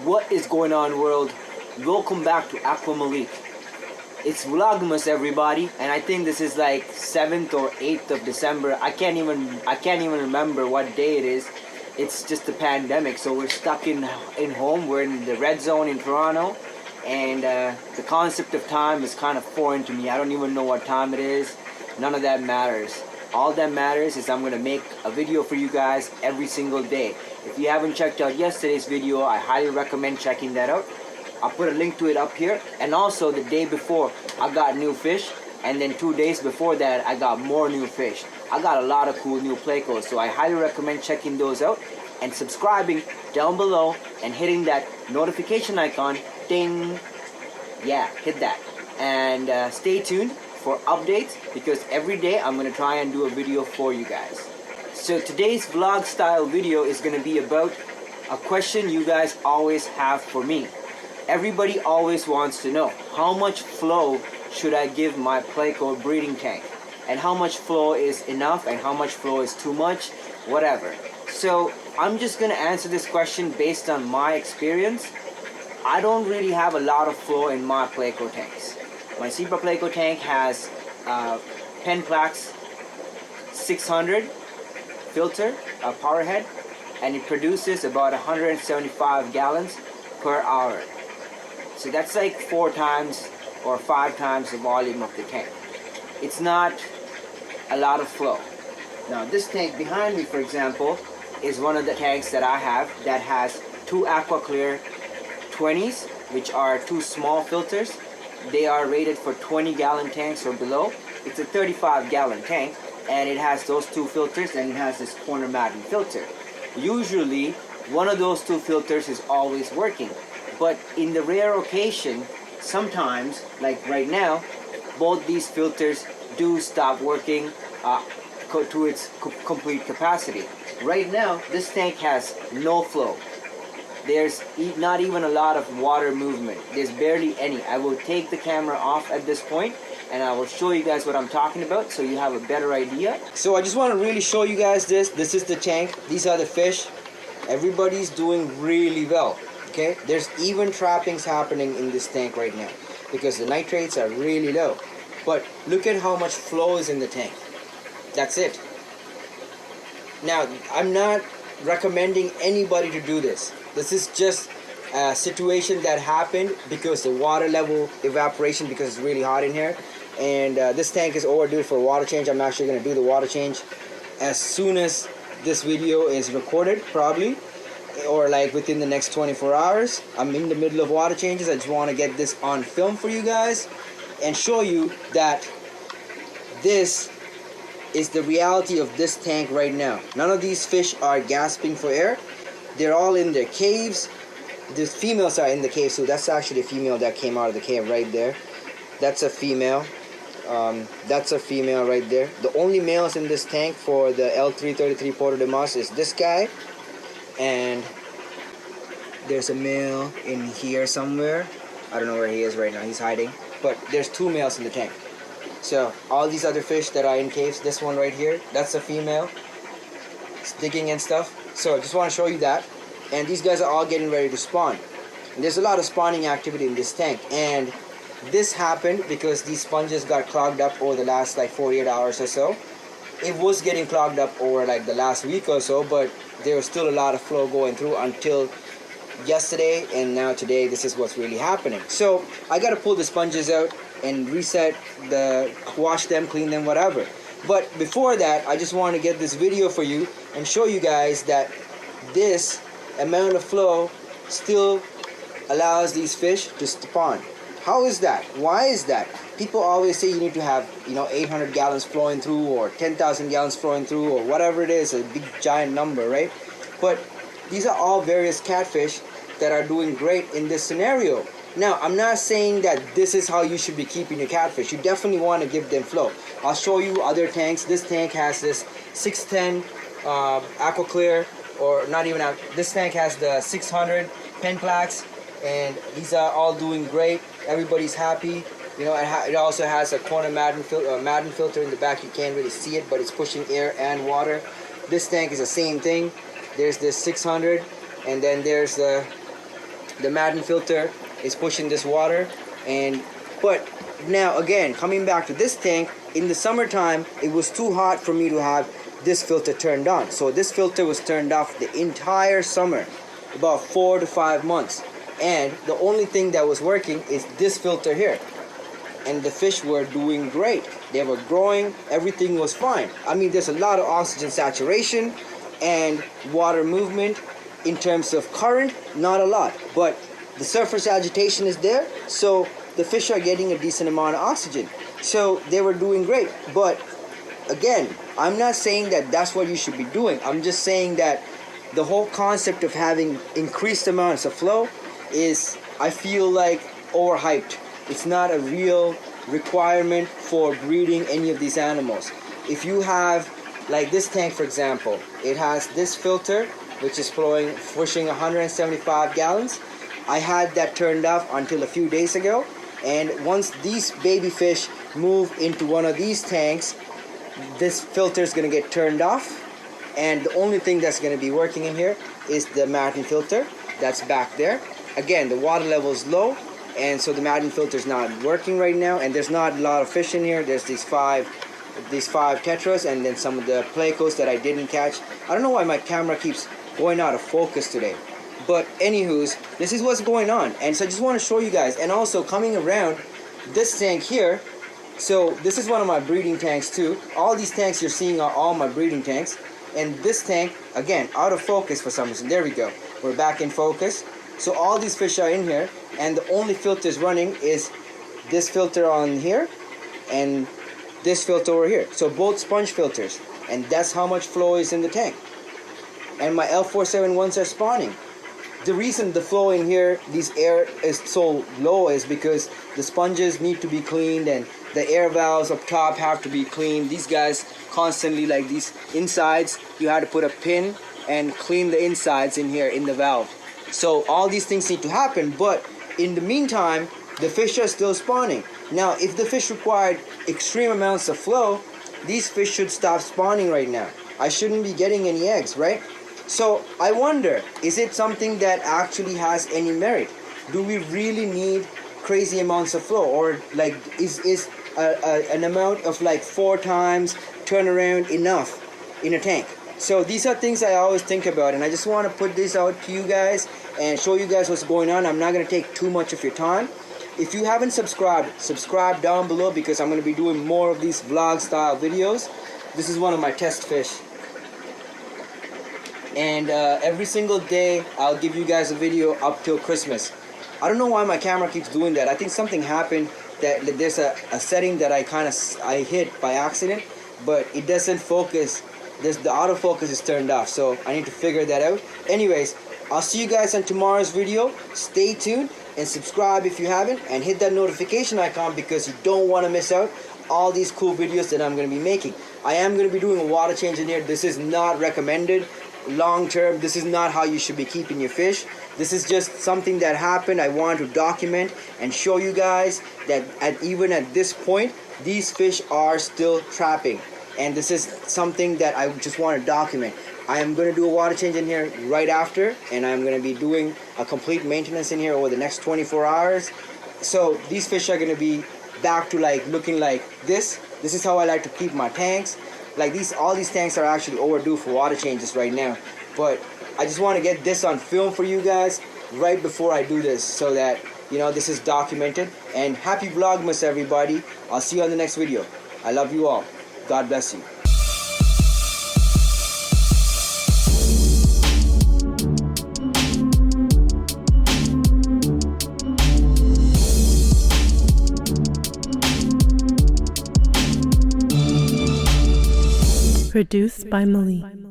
What is going on, world? Welcome back to Aqua Malik. It's Vlogmas, everybody, and I think this is like 7th or 8th of December. I can't even remember what day it is. It's just the pandemic, so we're stuck in home. We're in the red zone in Toronto, and the concept of time is kind of foreign to me. I don't even know what time it is. None of that matters. All that matters is I'm gonna make a video for you guys every single day. If you haven't checked out yesterday's video, I highly recommend checking that out. I'll put a link to it up here. And also the day before, I got new fish, and then 2 days before that, I got more new fish. I got a lot of cool new Plecos, so I highly recommend checking those out and subscribing down below and hitting that notification icon. Ding! Yeah, hit that. And stay tuned for updates, because every day I'm going to try and do a video for you guys. So today's vlog style video is going to be about a question you guys always have for me. Everybody always wants to know, how much flow should I give my Pleco breeding tank? And how much flow is enough and how much flow is too much, whatever. So I'm just going to answer this question based on my experience. I don't really have a lot of flow in my Pleco tanks. My Zebra Pleco tank has Penplax 600 filter, a power head, and it produces about 175 gallons per hour. So that's like 4 times or 5 times the volume of the tank. It's not a lot of flow. Now this tank behind me, for example, is one of the tanks that I have that has 2 AquaClear 20s, which are 2 small filters. They are rated for 20-gallon tanks or below. It's a 35-gallon tank, and it has those 2 filters, and it has this corner matting filter. Usually, one of those 2 filters is always working. But in the rare occasion, sometimes, like right now, both these filters do stop working to its complete capacity. Right now, this tank has no flow. There's not even a lot of water movement. There's barely any. I will take the camera off at this point and I will show you guys what I'm talking about so you have a better idea. So I just want to really show you guys this. This is the tank. These are the fish. Everybody's doing really well. Okay? There's even trappings happening in this tank right now because the nitrates are really low. But look at how much flow is in the tank. That's it. Now, I'm not recommending anybody to do this. This is just a situation that happened because the water level evaporation, because it's really hot in here, and this tank is overdue for a water change. I'm actually going to do the water change as soon as this video is recorded, probably, or like within the next 24 hours. I'm in the middle of water changes. I just want to get this on film for you guys and show you that this is the reality of this tank right now. None of these fish are gasping for air. They're all in their caves. The females are in the cave, so that's actually a female that came out of the cave right there. That's a female. That's a female right there. The only males in this tank for the L333 Porto de Mas is this guy. And there's a male in here somewhere. I don't know where he is right now. He's hiding. But there's 2 males in the tank. So all these other fish that are in caves, this one right here, that's a female. It's digging and stuff. So I just want to show you that. And these guys are all getting ready to spawn. And there's a lot of spawning activity in this tank. And this happened because these sponges got clogged up over the last like 48 hours or so. It was getting clogged up over like the last week or so, but there was still a lot of flow going through until yesterday, and now today this is what's really happening. So I got to pull the sponges out and reset wash them, clean them, whatever. But before that, I just want to get this video for you and show you guys that this amount of flow still allows these fish to spawn. How is that? Why is that? People always say you need to have 800 gallons flowing through or 10,000 gallons flowing through or whatever it is, a big giant number, right? But these are all various catfish that are doing great in this scenario. Now, I'm not saying that this is how you should be keeping your catfish. You definitely want to give them flow. I'll show you other tanks. This tank has this 610 AquaClear, or not even, this tank has the 600 Penplax, and these are all doing great. Everybody's happy. It also has a corner Madden filter in the back. You can't really see it, but it's pushing air and water. This tank is the same thing. There's this 600, and then there's the the Madden filter is pushing this water. But now again, coming back to this tank, in the summertime it was too hot for me to have this filter turned on, so this filter was turned off the entire summer, about 4 to 5 months, and the only thing that was working is this filter here. And the fish were doing great. They were growing, everything was fine. I mean, there's a lot of oxygen saturation and water movement. In terms of current, not a lot, but the surface agitation is there, so the fish are getting a decent amount of oxygen. So they were doing great. But again, I'm not saying that that's what you should be doing. I'm just saying that the whole concept of having increased amounts of flow is, I feel like, overhyped. It's not a real requirement for breeding any of these animals. If you have, like this tank for example, it has this filter which is pushing 175 gallons. I had that turned off until a few days ago, and once these baby fish move into one of these tanks, this filter is going to get turned off, and the only thing that's going to be working in here is the Madden filter that's back there. Again, the water level is low, and so the Madden filter is not working right now, and there's not a lot of fish in here. There's these five tetras and then some of the Plecos that I didn't catch. I don't know why my camera keeps going out of focus today, but anywho's, this is what's going on. And so I just want to show you guys. And also coming around this tank here, so this is one of my breeding tanks too. All these tanks you're seeing are all my breeding tanks, and this tank, again, out of focus for some reason. There we go, we're back in focus. So all these fish are in here, and the only filters running is this filter on here and this filter over here. So both sponge filters, and that's how much flow is in the tank. And my L471s are spawning. The reason the flow in here, this air is so low, is because the sponges need to be cleaned and the air valves up top have to be cleaned. These guys constantly, like these insides, you have to put a pin and clean the insides in here in the valve. So all these things need to happen, but in the meantime, the fish are still spawning. Now, if the fish required extreme amounts of flow, these fish should stop spawning right now. I shouldn't be getting any eggs, right? So I wonder, is it something that actually has any merit? Do we really need crazy amounts of flow, or like is an amount of like 4 times turnaround enough in a tank? So these are things I always think about, and I just want to put this out to you guys and show you guys what's going on. I'm not going to take too much of your time. If you haven't subscribed, subscribe down below, because I'm going to be doing more of these vlog style videos. This is one of my test fish. And every single day I'll give you guys a video up till Christmas. I don't know why my camera keeps doing that. I think something happened, that there's a setting that I hit by accident, but it doesn't focus. The autofocus is turned off, so I need to figure that out. Anyways, I'll see you guys on tomorrow's video. Stay tuned and subscribe if you haven't, and hit that notification icon because you don't want to miss out all these cool videos that I'm going to be making. I am going to be doing a water change in here. This is not recommended long term. This is not how you should be keeping your fish. This is just something that happened. I want to document and show you guys that even at this point, these fish are still trapping, and this is something that I just want to document. I am going to do a water change in here right after, and I'm going to be doing a complete maintenance in here over the next 24 hours. So these fish are going to be back to like looking like this. This is how I like to keep my tanks. Like all these tanks are actually overdue for water changes right now, but I just want to get this on film for you guys right before I do this, so that you know this is documented. And happy Vlogmas, everybody. I'll see you on the next video. I love you all. God bless you. Produced by Malik.